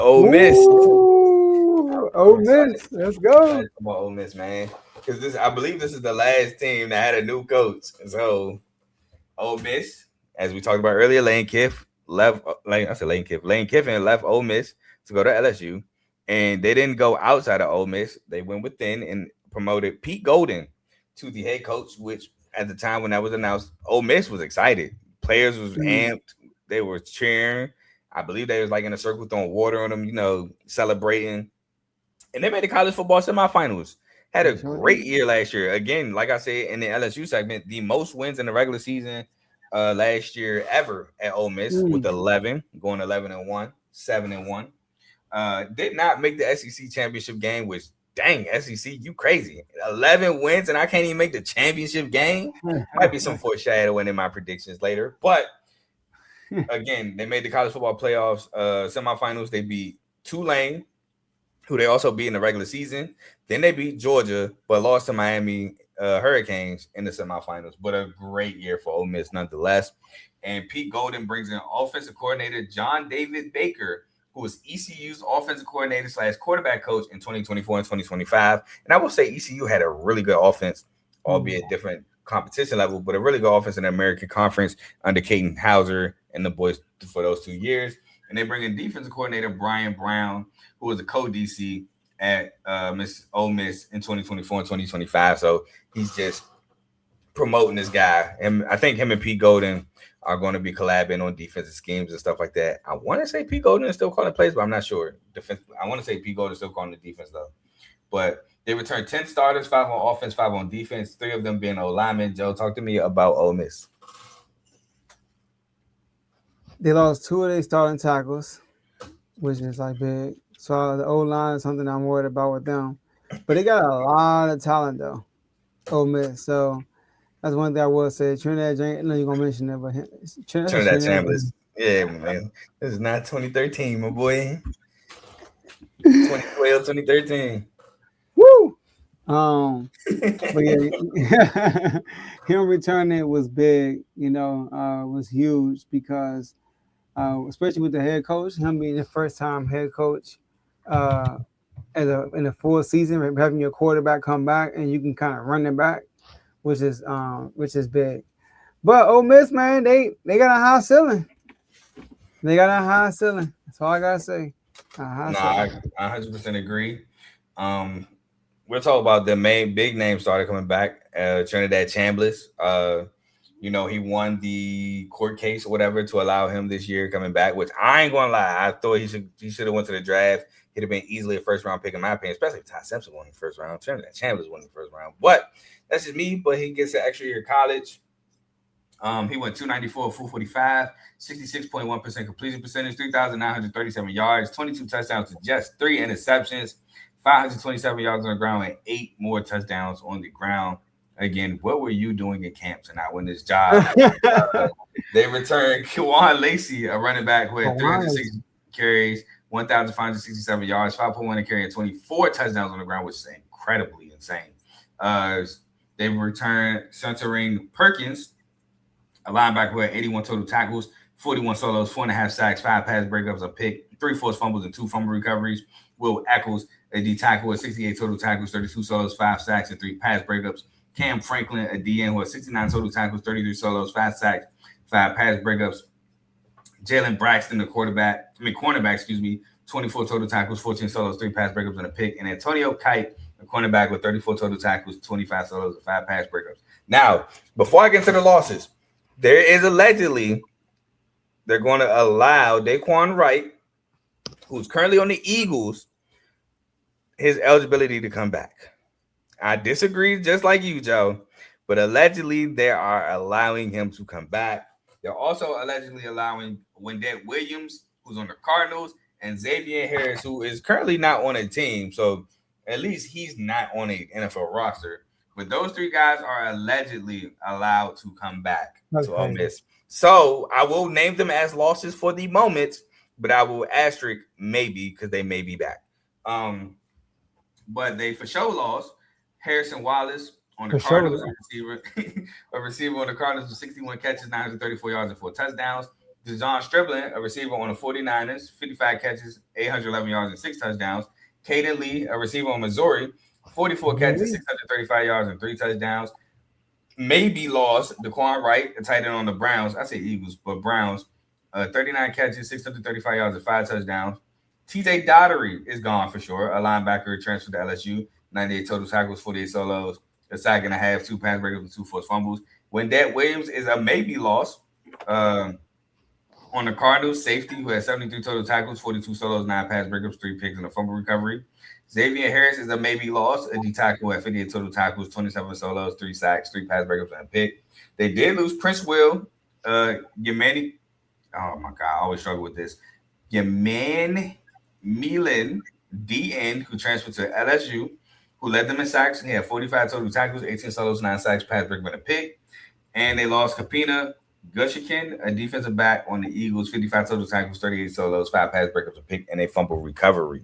Ole Miss. Ooh, I'm Ole excited. Miss. Let's I'm go. excited about Ole Miss, man. Because I believe this is the last team that had a new coach. So Ole Miss, as we talked about earlier, Lane Kiff left. Lane Kiffin left Ole Miss to go to LSU, and they didn't go outside of Ole Miss. They went within and promoted Pete Golden to the head coach. Which at the time when that was announced, Ole Miss was excited. Players was Mm, amped. They were cheering. I believe they was like in a circle throwing water on them, celebrating, and they made the college football semifinals. Had a they sure did. great year last year. Again, like I said in the LSU segment, the most wins in the regular season last year ever at Ole Miss with Mm. 11, going 11-1, 7-1. Did not make the SEC championship game, which dang, SEC, you crazy. 11 wins and I can't even make the championship game. Might be some foreshadowing in my predictions later. But again, they made the college football playoffs semifinals. They beat Tulane, who they also beat in the regular season. Then they beat Georgia, but lost to Miami Hurricanes in the semifinals. But a great year for Ole Miss nonetheless. And Pete Golden brings in offensive coordinator John David Baker, who was ECU's offensive coordinator / quarterback coach in 2024 and 2025. And I will say ECU had a really good offense, Mm. albeit different competition level, but a really good offense in the American Conference under Caden Hauser and the boys for those 2 years. And they bring in defensive coordinator Brian Brown, who was a co-DC at Miss Ole Miss in 2024 and 2025. So he's just promoting this guy. And I think him and Pete Golden are going to be collabing on defensive schemes and stuff like that. I want to say Pete Golden is still calling plays, but I'm not sure. I want to say Pete Golden is still calling the defense though. But they returned 10 starters, 5 on offense, 5 on defense, 3 of them being O linemen. Joe, talk to me about Ole Miss. They lost two of their starting tackles, which is like big. So the O line is something I'm worried about with them. But they got a lot of talent though. Ole Miss. So that's one thing I will say. Trinidad James, I know you're gonna mention it, but that's Trinidad Trinidad Chambliss. Yeah, man. This is not 2013, my boy. James. 2012, 2013. Woo! But yeah, him returning was big, was huge because especially with the head coach, him being the first time head coach uh, in a full season, having your quarterback come back and you can kind of run it back, which is big. But Ole Miss, man, they got a high ceiling. They got a high ceiling. That's all I gotta say. A high Nah, ceiling. I 100% agree. Um, we'll talk about the main big name starter coming back, Trinidad Chambliss. He won the court case or whatever to allow him this year coming back, which I ain't gonna lie, I thought he should have went to the draft. He'd have been easily a first round pick in my opinion, especially if Ty Simpson won the first round. Trinidad Chambliss won the first round, but that's just me. But he gets an extra year of college. He went 294, 445, 66.1% completion percentage, 3,937 yards, 22 touchdowns to just 3 interceptions, 527 yards on the ground, and 8 more touchdowns on the ground. Again, what were you doing in camp to not win this job? They returned Kwan Lacey, a running back who had 306 carries, 1,567 yards, 5.1 a carry, and 24 touchdowns on the ground, which is incredibly insane. They returned Centering Perkins, a linebacker who had 81 total tackles, 41 solos, 4.5 sacks, 5 pass breakups, a pick, 3 forced fumbles, and 2 fumble recoveries. Will Eccles, a D tackle with 68 total tackles, 32 solos, 5 sacks, and 3 pass breakups. Cam Franklin, a DN who had 69 total tackles, 33 solos, 5 sacks, 5 pass breakups. Jalen Braxton, the cornerback, 24 total tackles, 14 solos, 3 pass breakups, and a pick. And Antonio Kite, a cornerback with 34 total tackles, 25 solos, and 5 pass breakups. Now, before I get to the losses, there is allegedly they're going to allow Daquan Wright, who's currently on the Eagles, his eligibility to come back. I disagree, just like you, Joe, but allegedly they are allowing him to come back. They're also allegedly allowing Wendell Williams, who's on the Cardinals, and Xavier Harris, who is currently not on a team. So at least he's not on an NFL roster. But those 3 guys are allegedly allowed to come back to Ole Miss. So I will name them as losses for the moment, but I will asterisk maybe because they may be back. But they for sure lost Harrison Wallace on the Cardinals, a receiver on the Cardinals with 61 catches, 934 yards, and 4 touchdowns. DeJon Striblin, a receiver on the 49ers, 55 catches, 811 yards, and 6 touchdowns. Caden Lee, a receiver on Missouri, 44 catches, Really? 635 yards, and 3 touchdowns. Maybe lost. Daquan Wright, a tight end on the Browns. I say Eagles, but Browns. 39 catches, 635 yards, and 5 touchdowns. TJ Dottery is gone for sure. A linebacker transferred to LSU. 98 total tackles, 48 solos, a sack and a half, 2 pass breakups, and 2 forced fumbles. Wendell Williams is a maybe loss. On the Cardinals, safety who had 73 total tackles, 42 solos, 9 pass breakups, 3 picks, and a fumble recovery. Xavier Harris is a maybe loss. A D tackle at 58 total tackles, 27 solos, 3 sacks, 3 pass breakups, and a pick. They did lose Prince Will, Yemeni. Oh my God, I always struggle with this. Yeman Milan DN, who transferred to LSU, who led them in sacks. He had 45 total tackles, 18 solos, 9 sacks, pass breakup, and a pick. And they lost Kapina Gushikin, a defensive back on the Eagles, 55 total tackles, 38 solos, 5 pass breakups, a pick, and a fumble recovery.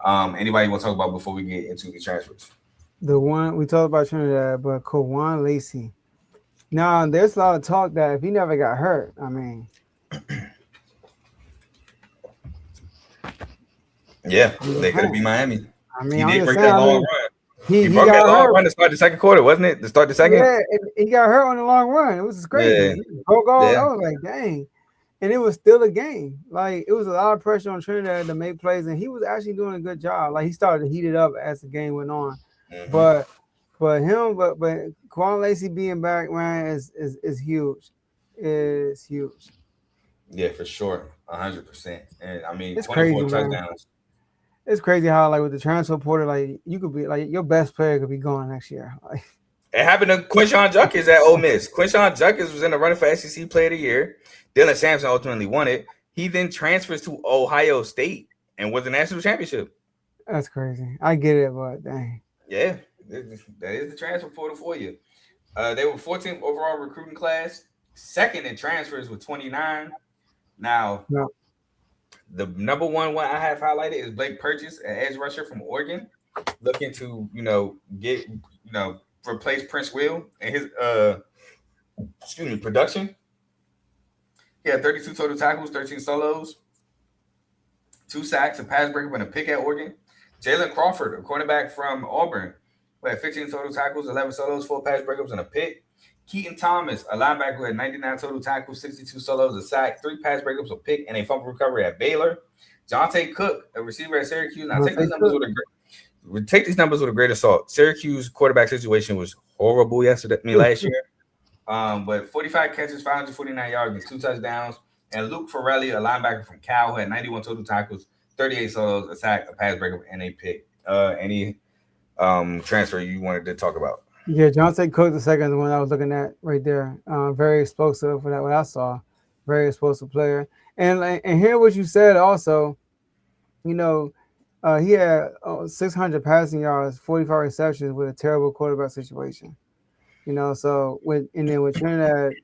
Anybody want to talk about before we get into the transfers? The one we talked about Trinidad, but Kawan Lacey. Now, there's a lot of talk that if he never got hurt, I mean, yeah, they could be Miami. I mean, He I'm did just break saying, that I long mean, run. he He broke got that long hurt. run to start the second quarter, wasn't it? To start the second? Yeah, he got hurt on the long run. It was crazy. Yeah. He broke all. Yeah. I was like, dang. And it was still a game. Like, it was a lot of pressure on Trinidad to make plays, and he was actually doing a good job. Like, he started to heat it up as the game went on. Mhm. But Quan Lacey being back, man, is huge. Is huge. Yeah, for sure, 100%. And I mean, It's 24 crazy, man. touchdowns. It's crazy how, like, with the transfer portal, like, you could be like your best player could be gone next year. Like, It happened to Quinshawn Judkins at Ole Miss. Quinshawn Judkins was in the running for SEC Player of the Year. Dylan Sampson ultimately won it. He then transfers to Ohio State and won the national championship. that's crazy. I get it, but dang. Yeah, that is the transfer portal for you. They were 14th overall recruiting class, second in transfers with 29. Now, No. the number one I have highlighted is Blake Purchase, an edge rusher from Oregon, looking to get replace Prince Will and his production. He had 32 total tackles, 13 solos, 2 sacks, a pass breakup, and a pick at Oregon. Jalen Crawford, a cornerback from Auburn, who had 15 total tackles, 11 solos, 4 pass breakups, and a pick. Keaton Thomas, a linebacker who had 99 total tackles, 62 solos, a sack, 3 pass breakups, a pick, and a fumble recovery at Baylor. Jonte Cook, a receiver at Syracuse. Now, take these numbers with a great assault. Syracuse quarterback situation was horrible last year. But 45 catches, 549 yards, and 2 touchdowns. And Luke Farrelly, a linebacker from Cal, who had 91 total tackles, 38 solos, a sack, a pass breakup, and a pick. Any transfer you wanted to talk about? Yeah, Jonte Cook, the second one I was looking at right there. Very explosive for that. What I saw, very explosive player. And hear what you said also. He had 600 passing yards, 45 receptions with a terrible quarterback situation. So with Trinidad,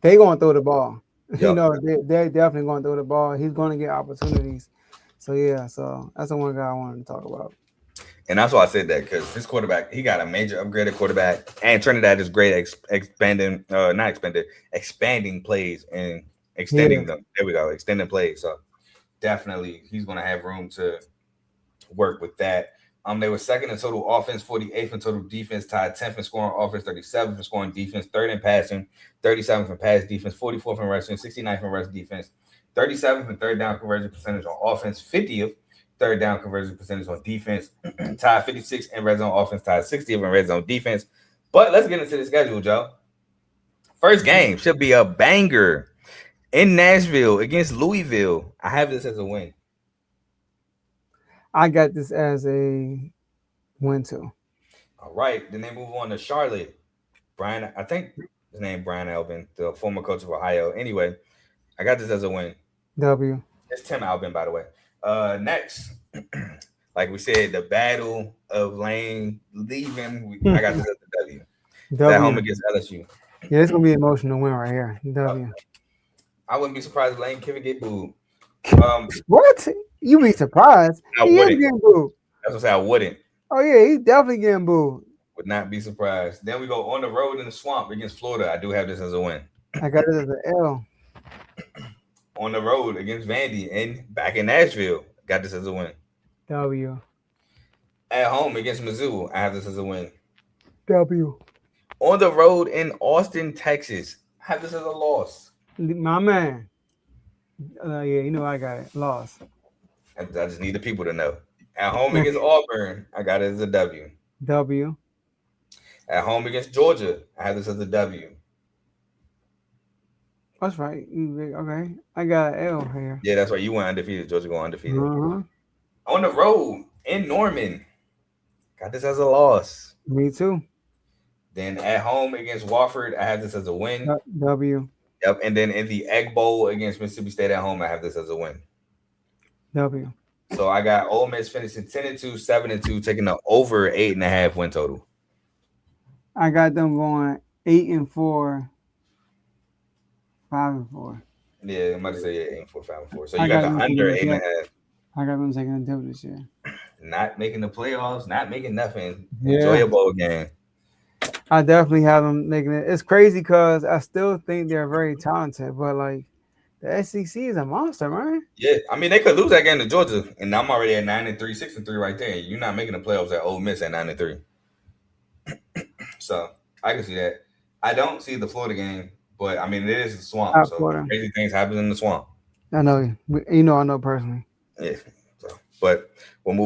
they gonna throw the ball. Yep. They're definitely gonna throw the ball. He's gonna get opportunities. So yeah, so that's the one guy I wanted to talk about. And that's why I said that, because this quarterback, he got a major upgraded quarterback, and Trinidad is great at expanding plays and extending them. There we go, extending plays. So definitely he's going to have room to work with that. They were second in total offense, 48th in total defense, tied 10th in scoring offense, 37th in scoring defense, 3rd in passing, 37th in pass defense, 44th in rushing, 69th in rush defense, 37th in third down conversion percentage on offense, 50th third down conversion percentage on defense, tied 56th in red zone offense, tied 60th in red zone defense. But let's get into the schedule, Joe. First game should be a banger in Nashville against Louisville. I have this as a win. I got this as a win too. All right. Then they move on to Charlotte. Brian, I think his name Brian Albin, the former coach of Ohio. Anyway, I got this as a win. W. It's Tim Albin, by the way. Next, like we said, the battle of Lane leaving. I got this as a W. At home against LSU. Yeah, it's gonna be an emotional win right here. W. I wouldn't be surprised if Lane Kiffin get booed. What? You be surprised? I wouldn't. Getting booed. That's what I say. I wouldn't. Oh yeah, he's definitely getting booed. Would not be surprised. Then we go on the road in the swamp against Florida. I do have this as a win. I got it as an L. On the road against Vandy and back in Nashville, got this as a win. W. At home against Mizzou, I have this as a win. W. On the road in Austin, Texas, I have this as a loss. My man. Yeah, you know I got it. Lost. I just need the people to know. At home against Auburn, I got it as a W. W. At home against Georgia, I have this as a W. That's right. Okay. I got an L here. Yeah, that's right. You went undefeated. Georgia going undefeated. Uh-huh. On the road in Norman, got this as a loss. Me too. Then at home against Wofford, I have this as a win. W. Yep. And then in the Egg Bowl against Mississippi State at home, I have this as a win. W. So I got Ole Miss finishing 10-2, 7-2, taking the over 8.5 win total. I got them going 8-4, 5-4. Yeah, I'm about to say 8-4, 5-4. So you got the under 8.5. I got them taking a dip this year. Not making the playoffs, not making nothing. Yeah. Enjoy a bowl game. I definitely have them making it. It's crazy because I still think they're very talented, but like the SEC is a monster, man. Yeah, I mean they could lose that game to Georgia, and I'm already at 9-3, 6-3 right there. You're not making the playoffs at Ole Miss at 9-3. So I can see that. I don't see the Florida game, but I mean it is a swamp, so Florida. Crazy things happen in the swamp. I know. You know, I know personally. Yeah. So, but we'll move